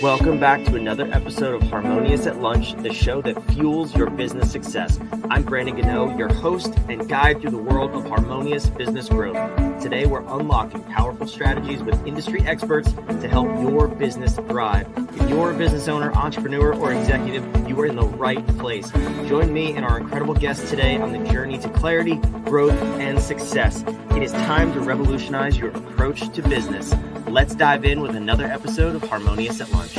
Welcome back to another episode of Harmonious at Lunch, the show that fuels your business success. I'm Brandon Gano, your host and guide through the world of harmonious business growth. Today, we're unlocking powerful strategies with industry experts to help your business thrive. If you're a business owner, entrepreneur, or executive, you are in the right place. Join me and our incredible guests today on the journey to clarity, growth, and success. It is time to revolutionize your approach to business. Let's dive in with another episode of Harmonious at Lunch.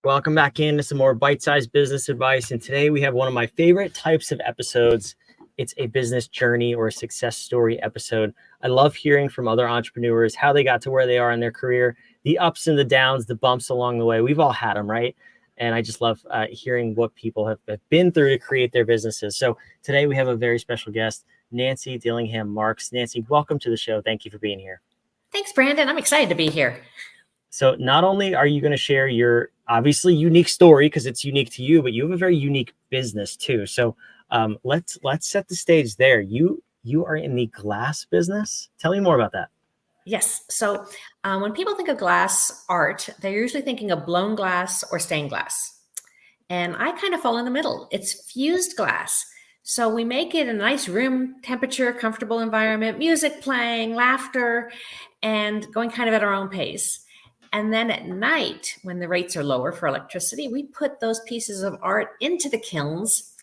Welcome back into some more bite-sized business advice. And today we have one of my favorite types of episodes. It's a business journey or a success story episode. I love hearing from other entrepreneurs, how they got to where they are in their career, the ups and the downs, the bumps along the way. We've all had them, right? And I just love hearing what people have been through to create their businesses. So today we have a very special guest, Nancy Dillingham Marks. Nancy, welcome to the show. Thank you for being here. Thanks, Brandon. I'm excited to be here. So not only are you going to share your obviously unique story because it's unique to you, but you have a very unique business too. So let's set the stage there. You are in the glass business. Tell me more about that. Yes. So when people think of glass art, they're usually thinking of blown glass or stained glass. And I kind of fall in the middle. It's fused glass. So we make it a nice room temperature, comfortable environment, music playing, laughter, and going kind of at our own pace. And then at night, when the rates are lower for electricity, we put those pieces of art into the kilns,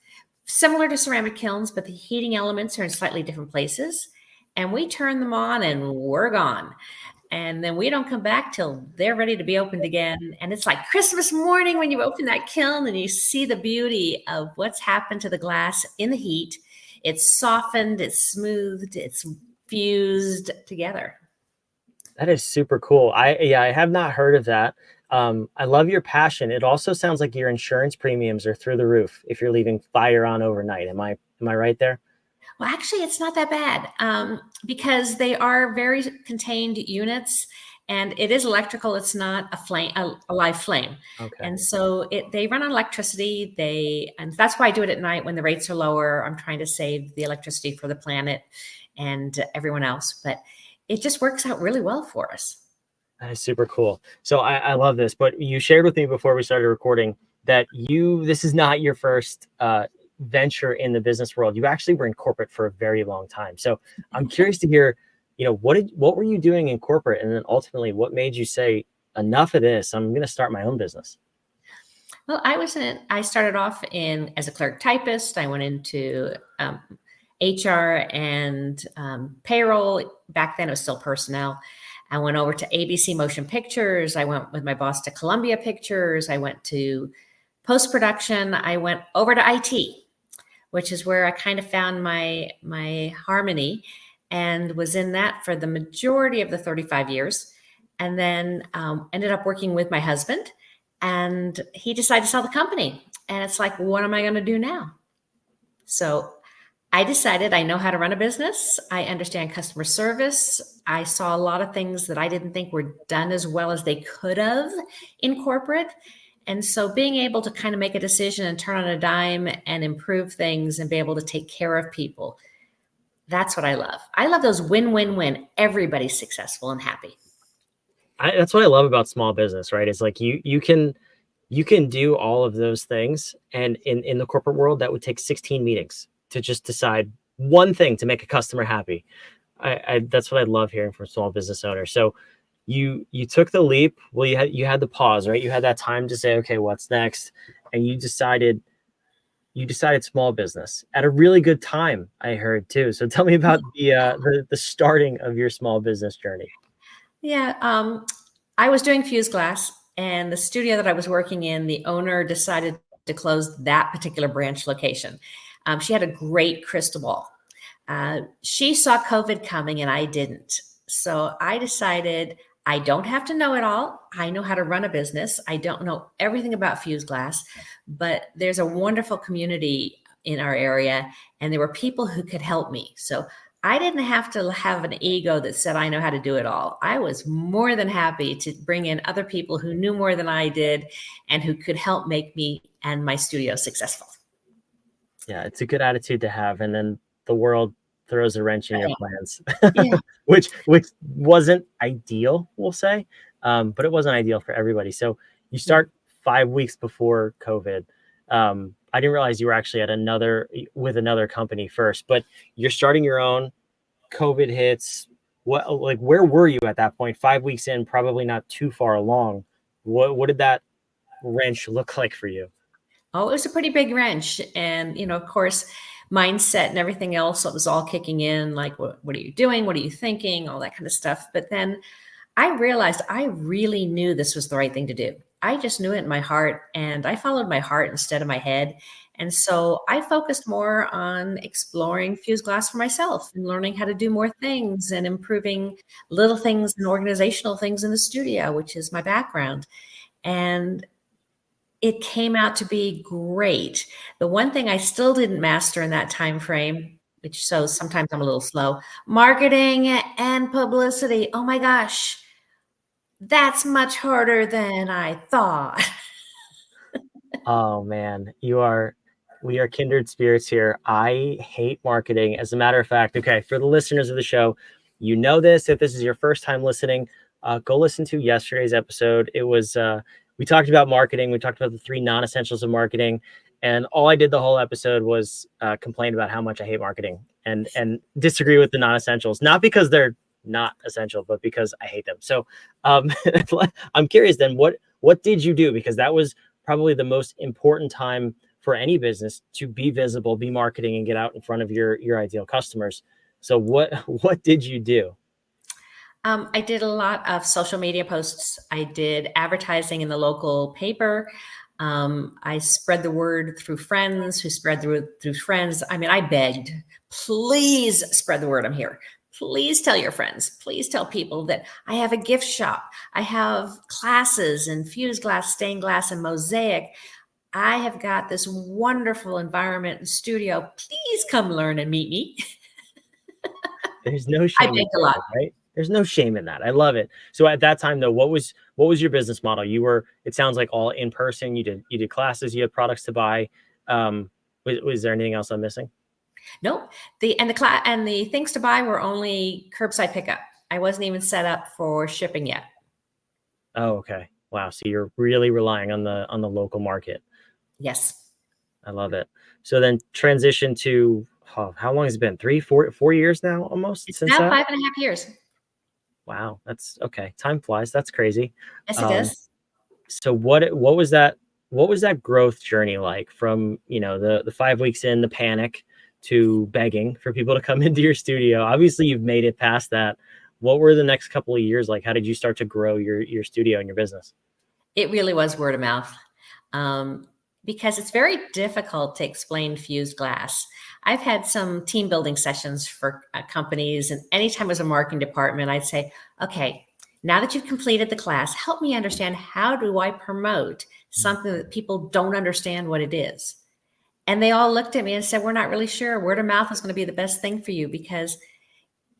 similar to ceramic kilns, but the heating elements are in slightly different places. And we turn them on and we're gone. And then we don't come back till they're ready to be opened again. And it's like Christmas morning when you open that kiln and you see the beauty of what's happened to the glass in the heat. It's softened, it's smoothed, it's fused together. That is super cool. I have not heard of that. I love your passion. It also sounds like your insurance premiums are through the roof if you're leaving fire on overnight. Am I right there? Well, actually, it's not that bad because they are very contained units, and it is electrical. It's not a live flame. Okay. And so they run on electricity. And that's why I do it at night when the rates are lower. I'm trying to save the electricity for the planet and everyone else, but it just works out really well for us. That is super cool. So I love this, but you shared with me before we started recording that this is not your first venture in the business world. You actually were in corporate for a very long time. So I'm curious to hear, what were you doing in corporate? And then ultimately what made you say, enough of this, I'm going to start my own business? Well, I started off as a clerk typist. I went into HR and payroll. Back then it was still personnel. I went over to ABC Motion Pictures. I went with my boss to Columbia Pictures. I went to post-production. I went over to IT, which is where I kind of found my harmony and was in that for the majority of the 35 years. And then ended up working with my husband, and he decided to sell the company. And it's like, what am I going to do now? So I decided I know how to run a business. I understand customer service. I saw a lot of things that I didn't think were done as well as they could have in corporate. And so being able to kind of make a decision and turn on a dime and improve things and be able to take care of people, that's what I love. I love those win-win-win. Everybody's successful and happy. That's what I love about small business, right? It's like you can do all of those things. And in the corporate world, that would take 16 meetings to just decide one thing to make a customer happy. That's what I love hearing from small business owners. So you took the leap. Well, you had the pause, right? You had that time to say, okay, what's next? And you decided small business at a really good time, I heard too. So tell me about the starting of your small business journey. Yeah. I was doing fused glass, and the studio that I was working in, the owner decided to close that particular branch location. She had a great crystal ball. She saw COVID coming and I didn't. So I decided I don't have to know it all. I know how to run a business. I don't know everything about fused glass, but there's a wonderful community in our area, and there were people who could help me. So I didn't have to have an ego that said, I know how to do it all. I was more than happy to bring in other people who knew more than I did and who could help make me and my studio successful. Yeah, it's a good attitude to have. And then the world throws a wrench in your Right. plans, Yeah. which wasn't ideal, we'll say, but it wasn't ideal for everybody. So you No. start 5 weeks before COVID. I didn't realize you were actually at another company first, but you're starting your own. COVID hits. Where were you at that point? 5 weeks in, probably not too far along. What did that wrench look like for you? Oh, it was a pretty big wrench. And, of course, mindset and everything else, it was all kicking in like, what are you doing? What are you thinking? All that kind of stuff. But then I realized I really knew this was the right thing to do. I just knew it in my heart and I followed my heart instead of my head. And so I focused more on exploring fused glass for myself and learning how to do more things and improving little things and organizational things in the studio, which is my background. And it came out to be great. The one thing I still didn't master in that time frame, which shows sometimes I'm a little slow, marketing and publicity. Oh my gosh, that's much harder than I thought. Oh man, we are kindred spirits here. I hate marketing. As a matter of fact, okay, for the listeners of the show, you know this. If this is your first time listening, go listen to yesterday's episode. It was we talked about marketing. We talked about the three non-essentials of marketing, and all I did the whole episode was complain about how much I hate marketing and disagree with the non-essentials. Not because they're not essential, but because I hate them. So I'm curious then, what did you do? Because that was probably the most important time for any business to be visible, be marketing, and get out in front of your ideal customers. So what did you do? I did a lot of social media posts. I did advertising in the local paper. I spread the word through friends who spread the word through friends. I mean, I begged, please spread the word I'm here. Please tell your friends. Please tell people that I have a gift shop. I have classes in fused glass, stained glass, and mosaic. I have got this wonderful environment and studio. Please come learn and meet me. There's no I shame in begged a lot. that, right? There's no shame in that. I love it. So at that time though, what was your business model? You were, it sounds like, all in person. You did classes, you had products to buy. Was there anything else I'm missing? Nope. The things to buy were only curbside pickup. I wasn't even set up for shipping yet. Oh, okay. Wow. So you're really relying on the local market. Yes. I love it. So then transition to, oh, how long has it been? 4 years now, almost, It's since now that? 5.5 years. Wow, that's okay. Time flies. That's crazy. Yes, it Um, does. so what was that growth journey like from, the 5 weeks in, the panic, to begging for people to come into your studio? Obviously, you've made it past that. What were the next couple of years like? How did you start to grow your studio and your business? It really was word of mouth. Um, because it's very difficult to explain fused glass. I've had some team building sessions for companies, and anytime it was a marketing department, I'd say, okay, now that you've completed the class, help me understand how do I promote something that people don't understand what it is. And they all looked at me and said, we're not really sure. Word of mouth is going to be the best thing for you because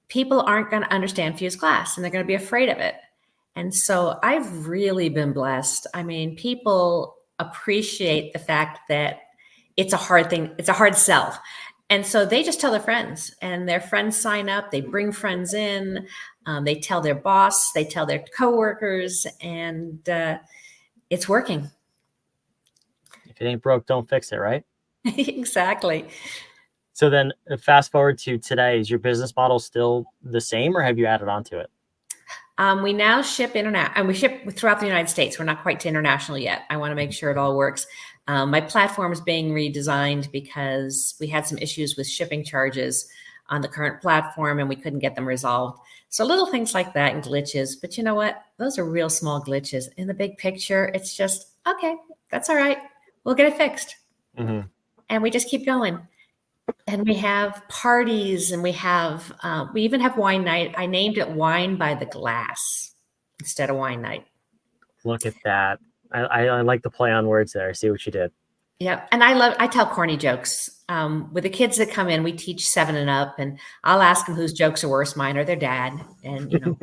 people aren't going to understand fused glass and they're going to be afraid of it. And so I've really been blessed. I mean, people appreciate the fact that it's a hard thing, it's a hard sell. And so they just tell their friends, and their friends sign up, they bring friends in, they tell their boss, they tell their coworkers, and it's working. If it ain't broke, don't fix it, right? Exactly. So then fast forward to today, is your business model still the same, or have you added on to it? We now ship and we ship throughout the United States. We're not quite to international yet. I want to make sure it all works. My platform is being redesigned because we had some issues with shipping charges on the current platform and we couldn't get them resolved. So little things like that and glitches, but you know what? Those are real small glitches. In the big picture, it's just, okay, that's all right. We'll get it fixed. Mhm. And we just keep going. And we have parties and we even have wine night. I named it Wine by the Glass instead of wine night. Look at that. I like the play on words there. I see what you did. Yeah. And I tell corny jokes. With the kids that come in, we teach 7 and up, and I'll ask them whose jokes are worse, mine or their dad. And,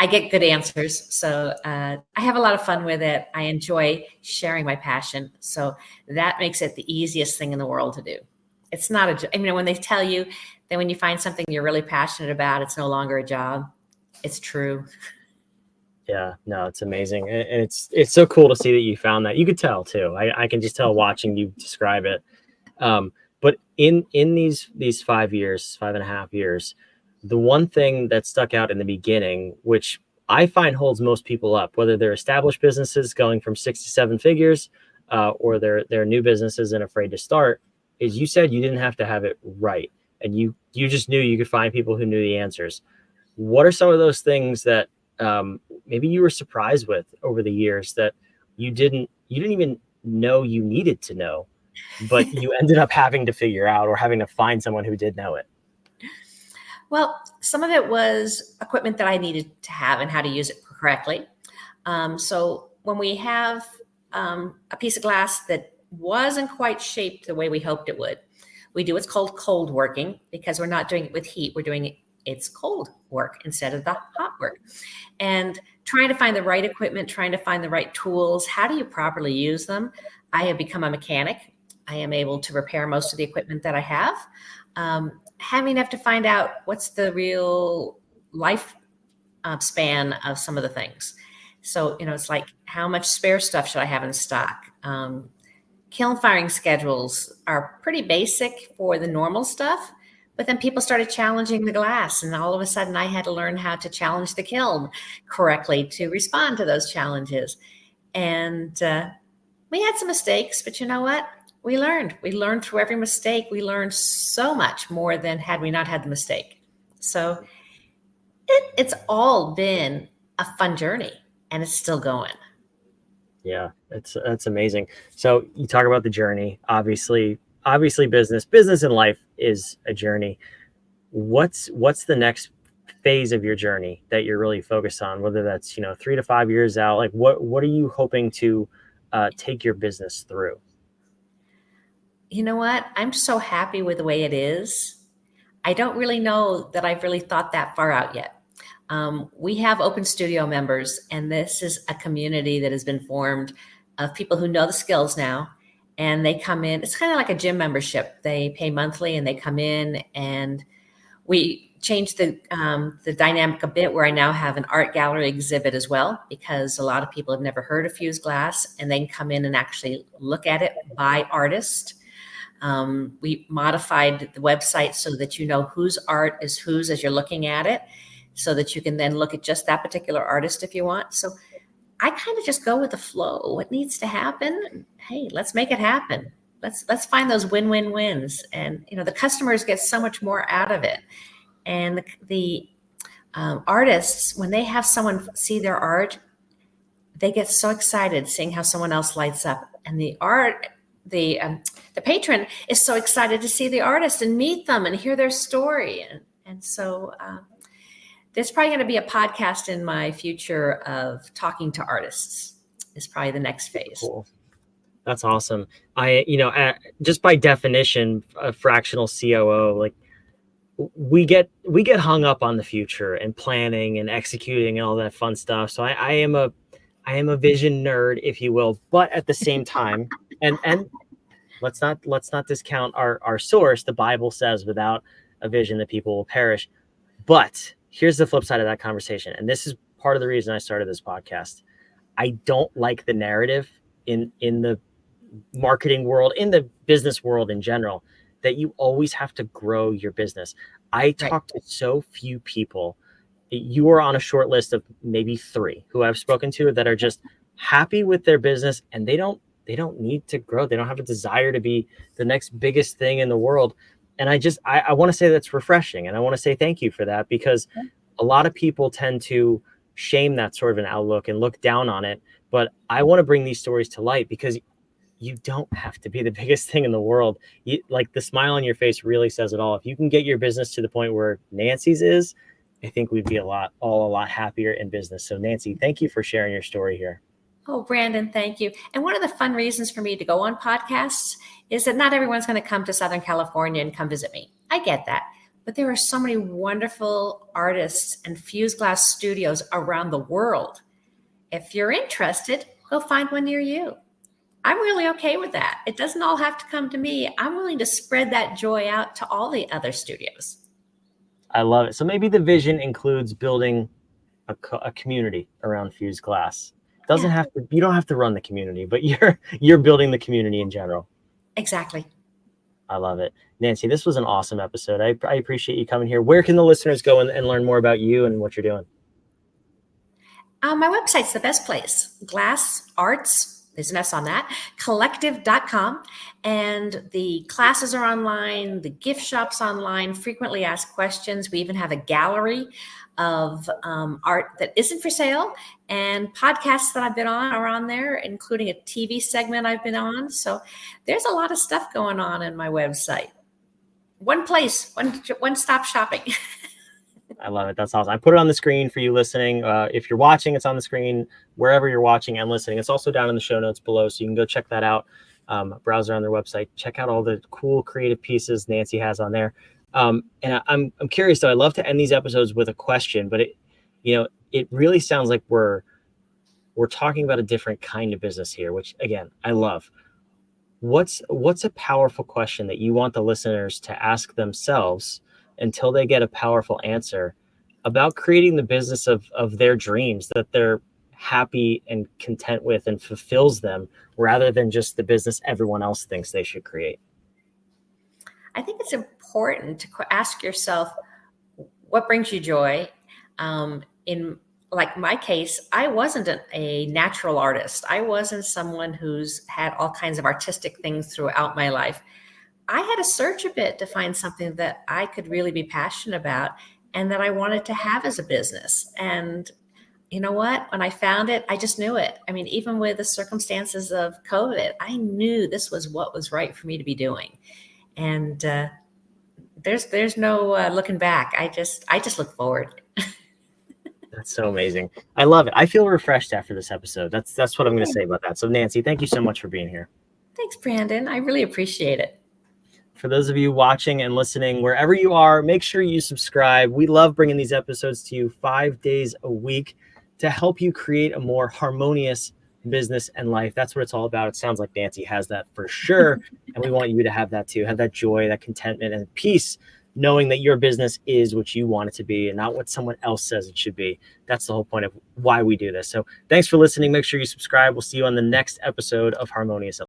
I get good answers. So I have a lot of fun with it. I enjoy sharing my passion. So that makes it the easiest thing in the world to do. It's not when they tell you Then when you find something you're really passionate about, it's no longer a job. It's true. Yeah, no, it's amazing. And it's so cool to see that you found that. You could tell too. I can just tell watching you describe it. But in these 5 years, 5.5 years, the one thing that stuck out in the beginning, which I find holds most people up, whether they're established businesses going from 6 to 7 figures, or they're new businesses and afraid to start, is you said you didn't have to have it right, and you just knew you could find people who knew the answers. What are some of those things that maybe you were surprised with over the years that you didn't even know you needed to know, but you ended up having to figure out or having to find someone who did know it? Well, some of it was equipment that I needed to have and how to use it correctly. So when we have a piece of glass that wasn't quite shaped the way we hoped it would, we do what's called cold working, because we're not doing it with heat. We're doing it's cold work instead of the hot work. And trying to find the right equipment, trying to find the right tools. How do you properly use them? I have become a mechanic. I am able to repair most of the equipment that I have. Having to find out what's the real life span of some of the things. So, it's like, how much spare stuff should I have in stock? Kiln firing schedules are pretty basic for the normal stuff, but then people started challenging the glass, and all of a sudden I had to learn how to challenge the kiln correctly to respond to those challenges. And we had some mistakes, but you know what? We learned through every mistake. We learned so much more than had we not had the mistake. So it's all been a fun journey, and it's still going. Yeah, that's amazing. So you talk about the journey. Obviously business and life is a journey. What's the next phase of your journey that you're really focused on? Whether that's 3 to 5 years out, like what are you hoping to take your business through? You know what? I'm so happy with the way it is. I don't really know that I've really thought that far out yet. We have Open Studio members, and this is a community that has been formed of people who know the skills now, and they come in. It's kind of like a gym membership. They pay monthly, and they come in, and we changed the dynamic a bit, where I now have an art gallery exhibit as well, because a lot of people have never heard of fused glass, and they can come in and actually look at it by artist. We modified the website so that you know whose art is whose as you're looking at it, so that you can then look at just that particular artist if you want. So I kind of just go with the flow. What needs to happen? Hey, let's make it happen. Let's find those win-win-wins. And the customers get so much more out of it. And the artists, when they have someone see their art, they get so excited seeing how someone else lights up. And the patron is so excited to see the artist and meet them and hear their story. And so there's probably going to be a podcast in my future of talking to artists. Is probably the next phase. Cool. That's awesome. Just by definition, a fractional COO, like we get hung up on the future and planning and executing and all that fun stuff. So I am a vision nerd, if you will, but at the same time, and let's not discount our source. The Bible says, without a vision, the people will perish. But here's the flip side of that conversation. And this is part of the reason I started this podcast. I don't like the narrative in the marketing world, in the business world in general, that you always have to grow your business. I talk to so few people. You are on a short list of maybe 3 who I've spoken to that are just happy with their business, and they don't need to grow. They don't have a desire to be the next biggest thing in the world. And I want to say that's refreshing. And I want to say thank you for that, because a lot of people tend to shame that sort of an outlook and look down on it. But I want to bring these stories to light, because you don't have to be the biggest thing in the world. Like, the smile on your face really says it all. If you can get your business to the point where Nancy's is, I think we'd be a lot happier in business. So Nancy, thank you for sharing your story here. Oh, Brandon, thank you. And one of the fun reasons for me to go on podcasts is that not everyone's going to come to Southern California and come visit me. I get that. But there are so many wonderful artists and fused glass studios around the world. If you're interested, go find one near you. I'm really okay with that. It doesn't all have to come to me. I'm willing to spread that joy out to all the other studios. I love it. So maybe the vision includes building a community around Fuse Glass. Doesn't have to, you don't have to run the community, but you're building the community in general. Exactly. I love it. Nancy, this was an awesome episode. I appreciate you coming here. Where can the listeners go and learn more about you and what you're doing? My website's the best place. Glass Arts, there's an S on that, collective.com. And the classes are online, the gift shop's online, frequently asked questions. We even have a gallery of art that isn't for sale, and podcasts that I've been on are on there, including a TV segment I've been on. So there's a lot of stuff going on in my website. One place, one-stop shopping. I love it. That's awesome. I put it on the screen for you listening. If you're watching, it's on the screen wherever you're watching and listening. It's also down in the show notes below, so you can go check that out. Browse around their website, check out all the cool creative pieces Nancy has on there. And I'm curious though. I love to end these episodes with a question, but it really sounds like we're talking about a different kind of business here, which again, I love. What's a powerful question that you want the listeners to ask themselves until they get a powerful answer about creating the business of their dreams that they're happy and content with and fulfills them, rather than just the business everyone else thinks they should create? I think it's important to ask yourself, what brings you joy? In like my case, I wasn't a natural artist. I wasn't someone who's had all kinds of artistic things throughout my life. I had to search a bit to find something that I could really be passionate about and that I wanted to have as a business. And you know what? When I found it, I just knew it. I mean, even with the circumstances of COVID, I knew this was what was right for me to be doing. And there's no looking back. I just look forward. That's so amazing. I love it. I feel refreshed after this episode. That's what I'm going to say about that. So Nancy, thank you so much for being here. Thanks, Brandon. I really appreciate it. For those of you watching and listening, wherever you are, make sure you subscribe. We love bringing these episodes to you 5 days a week to help you create a more harmonious business and life. That's what it's all about. It sounds like Nancy has that for sure. And we want you to have that too. Have that joy, that contentment and peace, knowing that your business is what you want it to be and not what someone else says it should be. That's the whole point of why we do this. So thanks for listening. Make sure you subscribe. We'll see you on the next episode of Harmonious.